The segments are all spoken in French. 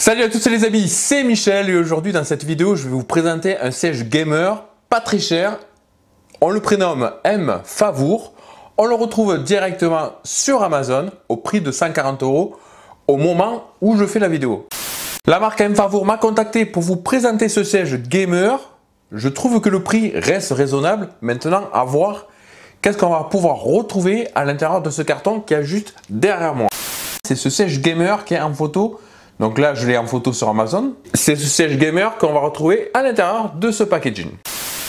Salut à tous les amis, c'est Michel et aujourd'hui dans cette vidéo je vais vous présenter un siège gamer pas très cher. On le prénomme M Favour. On le retrouve directement sur Amazon au prix de 140 € au moment où je fais la vidéo. La marque M Favour m'a contacté pour vous présenter ce siège gamer. Je trouve que le prix reste raisonnable. Maintenant à voir qu'est-ce qu'on va pouvoir retrouver à l'intérieur de ce carton qui est juste derrière moi. C'est ce siège gamer qui est en photo. Donc là, je l'ai en photo sur Amazon. C'est ce siège gamer qu'on va retrouver à l'intérieur de ce packaging.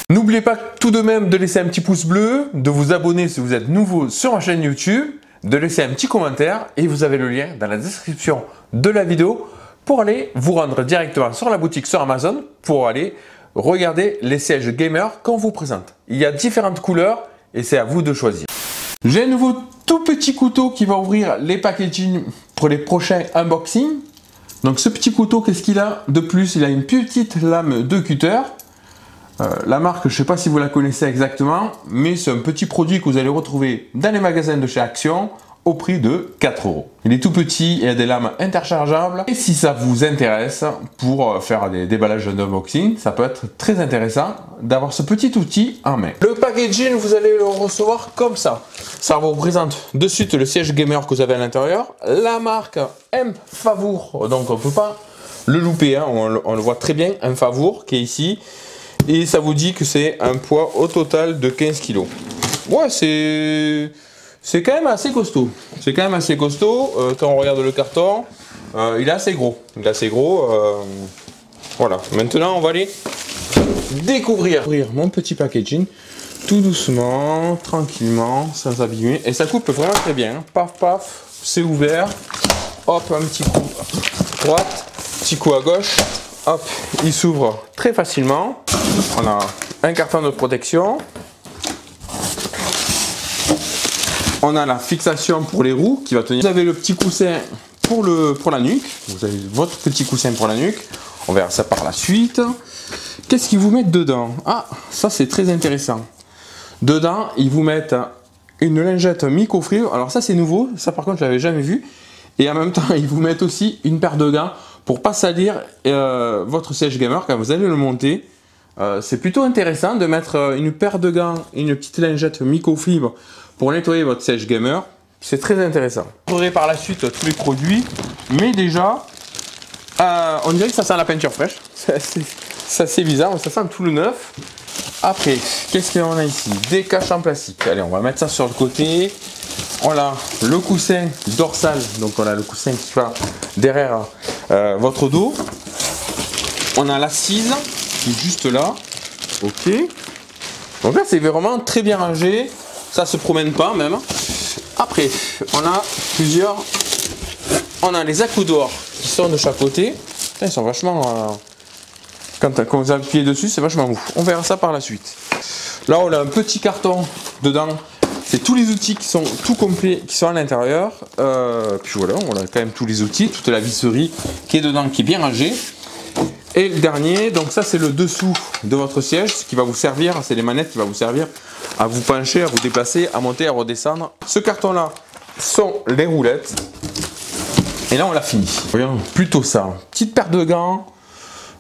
N'oubliez pas tout de même de laisser un petit pouce bleu, de vous abonner si vous êtes nouveau sur ma chaîne YouTube, de laisser un petit commentaire et vous avez le lien dans la description de la vidéo pour aller vous rendre directement sur la boutique sur Amazon pour aller regarder les sièges gamer qu'on vous présente. Il y a différentes couleurs et c'est à vous de choisir. J'ai un nouveau tout petit couteau qui va ouvrir les packaging pour les prochains unboxings. Donc ce petit couteau, qu'est-ce qu'il a de plus? Il a une petite lame de cutter. La marque, je ne sais pas si vous la connaissez exactement, mais c'est un petit produit que vous allez retrouver dans les magasins de chez Action au prix de 4 €. Il est tout petit, il a des lames interchangeables. Et si ça vous intéresse pour faire des déballages d'unboxing, ça peut être très intéressant d'avoir ce petit outil en main. Le packaging, vous allez le recevoir comme ça. Ça vous présente de suite le siège gamer que vous avez à l'intérieur. La marque M Favour, donc on ne peut pas le louper, hein. On le voit très bien, M Favour qui est ici. Et ça vous dit que c'est un poids au total de 15 kg. Ouais, c'est quand même assez costaud. C'est quand même assez costaud. Quand on regarde le carton, il est assez gros. Il est assez gros. Voilà. Maintenant, on va aller découvrir mon petit packaging. Tout doucement, tranquillement, sans abîmer. Et ça coupe vraiment très bien. Paf, paf. C'est ouvert. Hop, un petit coup à droite. Petit coup à gauche. Hop, il s'ouvre très facilement. On a un carton de protection. On a la fixation pour les roues qui va tenir. Vous avez le petit coussin pour la nuque. Vous avez votre petit coussin pour la nuque. On verra ça par la suite. Qu'est-ce qu'ils vous mettent dedans? Ah, ça c'est très intéressant. Dedans, ils vous mettent une lingette microfibre. Alors ça c'est nouveau. Ça par contre je l'avais jamais vu. Et en même temps, ils vous mettent aussi une paire de gants pour pas salir votre siège gamer quand vous allez le monter. C'est plutôt intéressant de mettre une paire de gants et une petite lingette microfibre pour nettoyer votre siège gamer. C'est très intéressant. Vous aurez par la suite tous les produits, mais déjà, on dirait que ça sent la peinture fraîche. C'est assez bizarre, mais ça sent tout le neuf. Après, qu'est-ce qu'on a ici? Des caches en plastique. Allez, on va mettre ça sur le côté. On a le coussin dorsal, donc on a le coussin qui va derrière votre dos. On a l'assise qui est juste là. Ok. Donc là, c'est vraiment très bien rangé. Ça se promène pas même. Après, on a plusieurs. On a les accoudoirs qui sont de chaque côté. Ils sont vachement. Quand vous appuyez dessus, c'est vachement mou. On verra ça par la suite. Là, on a un petit carton dedans. C'est tous les outils qui sont tout complets, qui sont à l'intérieur. Puis voilà, on a quand même tous les outils, toute la visserie qui est dedans, qui est bien rangée. Et le dernier, donc ça c'est le dessous de votre siège, ce qui va vous servir, c'est les manettes qui vont vous servir à vous pencher, à vous déplacer, à monter, à redescendre. Ce carton-là sont les roulettes. Et là on l'a fini. Voyons, plutôt ça. Petite paire de gants.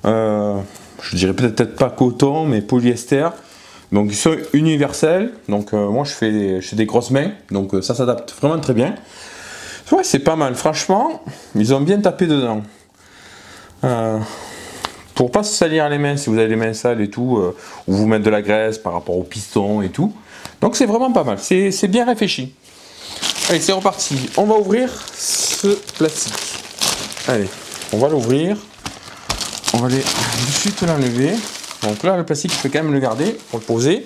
Je dirais peut-être pas coton, mais polyester. Donc ils sont universels. Donc moi je fais des grosses mains, donc ça s'adapte vraiment très bien. Ouais, c'est pas mal. Franchement, ils ont bien tapé dedans. Pour pas se salir les mains, si vous avez les mains sales et tout, ou vous mettre de la graisse par rapport au piston et tout. Donc c'est vraiment pas mal. C'est bien réfléchi. Allez, c'est reparti. On va ouvrir ce plastique. Allez, on va l'ouvrir. On va aller de suite l'enlever. Donc là, le plastique, il faut quand même le garder pour le poser.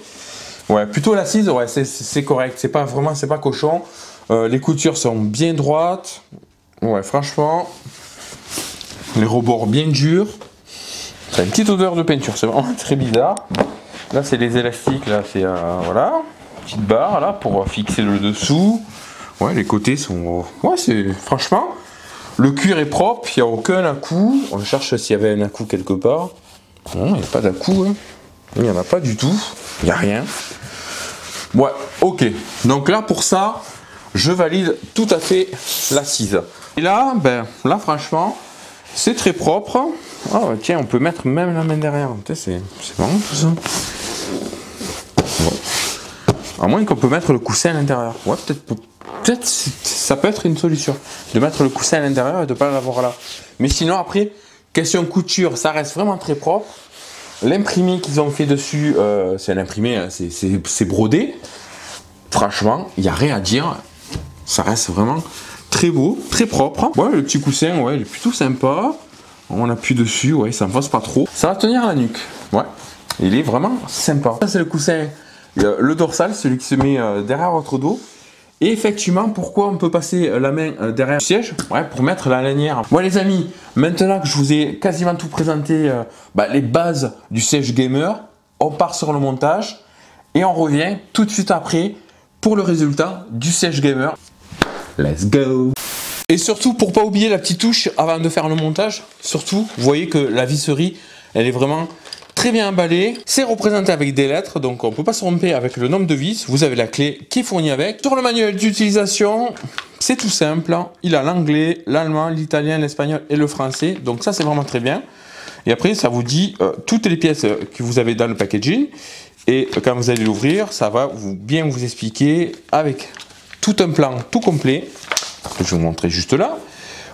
Ouais, plutôt l'assise, ouais, c'est correct. C'est pas cochon. Les coutures sont bien droites. Ouais, franchement, les rebords bien durs. C'est une petite odeur de peinture, c'est vraiment très bizarre. Là, c'est les élastiques, là, c'est voilà, petite barre là pour fixer le dessous. Ouais, les côtés sont. Ouais, c'est franchement. Le cuir est propre, il n'y a aucun à-coup. On cherche s'il y avait un à-coup quelque part. Non, il n'y a pas d'à-coup. Hein. Il n'y en a pas du tout. Il n'y a rien. Ouais, ok. Donc là, pour ça, je valide tout à fait l'assise. Et là, ben, là, franchement, C'est très propre. Oh tiens, on peut mettre même la main derrière. C'est marrant tout ça. Ouais. À moins qu'on peut mettre le coussin à l'intérieur. Ouais, peut-être ça peut être une solution. De mettre le coussin à l'intérieur et de ne pas l'avoir là. Mais sinon après, question couture, ça reste vraiment très propre. L'imprimé qu'ils ont fait dessus, c'est l'imprimé, hein, c'est brodé. Franchement, il n'y a rien à dire. Ça reste vraiment très beau, très propre. Ouais, le petit coussin, ouais, il est plutôt sympa. On appuie dessus, ouais, ça ne passe pas trop. Ça va tenir la nuque. Ouais, il est vraiment sympa. Ça, c'est le coussin, le dorsal, celui qui se met derrière votre dos. Et effectivement, pourquoi on peut passer la main derrière le siège? Ouais, pour mettre la lanière. Bon les amis, maintenant que je vous ai quasiment tout présenté, les bases du siège gamer, on part sur le montage et on revient tout de suite après pour le résultat du siège gamer. Let's go! Et surtout, pour pas oublier la petite touche avant de faire le montage, surtout, vous voyez que la visserie, elle est vraiment très bien emballé, c'est représenté avec des lettres, donc on ne peut pas se tromper avec le nombre de vis. Vous avez la clé qui est fournie avec. Sur le manuel d'utilisation, c'est tout simple. Il a l'anglais, l'allemand, l'italien, l'espagnol et le français. Donc ça, c'est vraiment très bien. Et après, ça vous dit toutes les pièces que vous avez dans le packaging. Et quand vous allez l'ouvrir, ça va bien vous expliquer avec tout un plan tout complet. Je vais vous montrer juste là.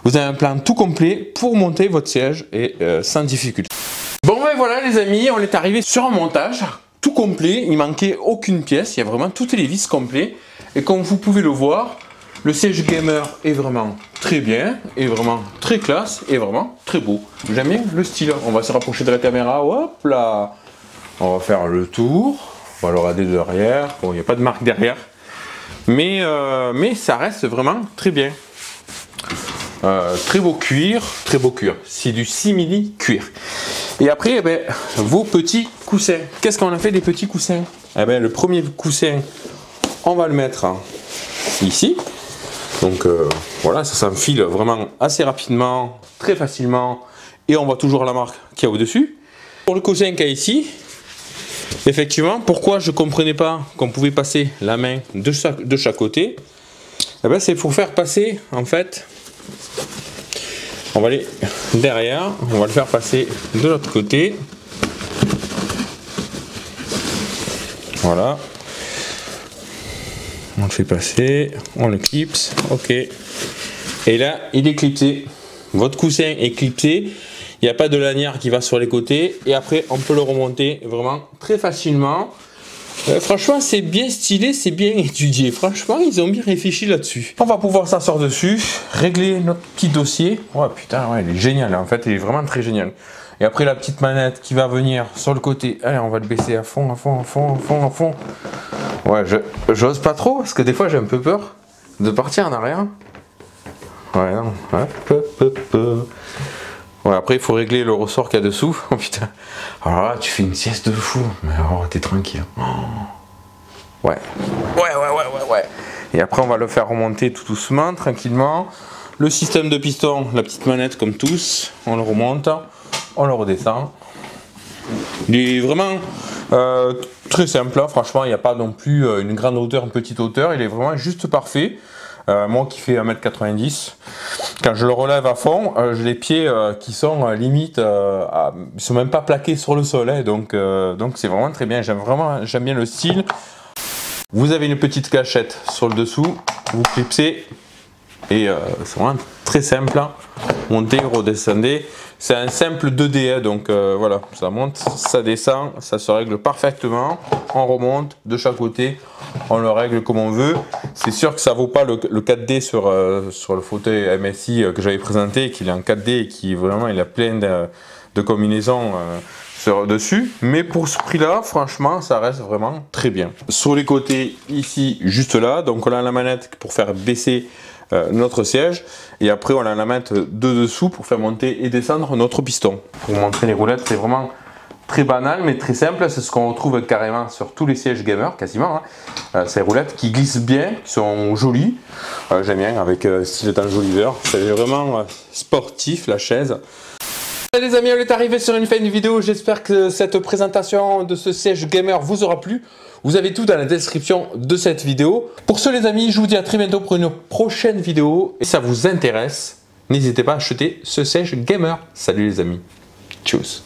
Vous avez un plan tout complet pour monter votre siège et sans difficulté. Bon ben voilà les amis, on est arrivé sur un montage tout complet, il manquait aucune pièce, il y a vraiment toutes les vis complètes. Et comme vous pouvez le voir, le siège gamer est vraiment très bien, est vraiment très classe, et vraiment très beau. J'aime bien le style, on va se rapprocher de la caméra, hop là. On va faire le tour, on va le regarder derrière, bon il n'y a pas de marque derrière. Mais ça reste vraiment très bien. Très beau cuir, c'est du simili cuir. Et après, vos petits coussins. Qu'est-ce qu'on a fait des petits coussins? Le premier coussin, on va le mettre ici. Donc voilà, ça s'enfile vraiment assez rapidement, très facilement. Et on voit toujours la marque qu'il y a au-dessus. Pour le coussin qu'il y a ici, effectivement, pourquoi je ne comprenais pas qu'on pouvait passer la main de chaque côté? C'est pour faire passer, en fait, on va aller derrière, on va le faire passer de l'autre côté. Voilà. On le fait passer, on le clipse, ok. Et là, il est clipsé. Votre coussin est clipsé. Il n'y a pas de lanière qui va sur les côtés. Et après, on peut le remonter vraiment très facilement. Franchement, c'est bien stylé, c'est bien étudié. Franchement, ils ont bien réfléchi là-dessus. On va pouvoir s'asseoir dessus, régler notre petit dossier. Ouais, putain, ouais, il est génial. En fait, il est vraiment très génial. Et après, la petite manette qui va venir sur le côté. Allez, on va le baisser à fond, à fond, à fond, à fond, à fond. Ouais, j'ose pas trop parce que des fois, j'ai un peu peur de partir en arrière. Ouais, non. Ouais, après, il faut régler le ressort qu'il y a dessous. Oh putain. Alors là, tu fais une sieste de fou. Mais oh, t'es tranquille. Oh. Ouais. Et après, on va le faire remonter tout doucement, tranquillement. Le système de piston, la petite manette comme tous. On le remonte, on le redescend. Il est vraiment très simple. Hein. Franchement, il n'y a pas non plus une grande hauteur, une petite hauteur. Il est vraiment juste parfait. Moi qui fais 1m90, quand je le relève à fond, j'ai les pieds qui sont limite, ils sont même pas plaqués sur le sol, hein, donc c'est vraiment très bien, j'aime bien le style. Vous avez une petite cachette sur le dessous, vous clipsez et c'est vraiment très simple, hein. Montez, redescendez. C'est un simple 2D, hein, donc voilà, ça monte, ça descend, ça se règle parfaitement. On remonte de chaque côté, on le règle comme on veut. C'est sûr que ça ne vaut pas le 4D sur le fauteuil MSI que j'avais présenté, qu'il est en 4D et qui vraiment il a plein de combinaisons dessus. Mais pour ce prix-là, franchement, ça reste vraiment très bien. Sur les côtés, ici, juste là, donc on a la manette pour faire baisser notre siège et après on a la manette de dessous pour faire monter et descendre notre piston. Pour vous montrer les roulettes, c'est vraiment très banal mais très simple, c'est ce qu'on retrouve carrément sur tous les sièges gamers quasiment, hein. Ces roulettes qui glissent bien, qui sont jolies, j'aime bien avec style enjoliveur, c'est vraiment sportif la chaise. Les amis, on est arrivé sur une fin de vidéo, j'espère que cette présentation de ce siège gamer vous aura plu. Vous avez tout dans la description de cette vidéo. Pour ce les amis, je vous dis à très bientôt pour une prochaine vidéo. Et si ça vous intéresse, n'hésitez pas à acheter ce sèche gamer. Salut les amis. Tchuss.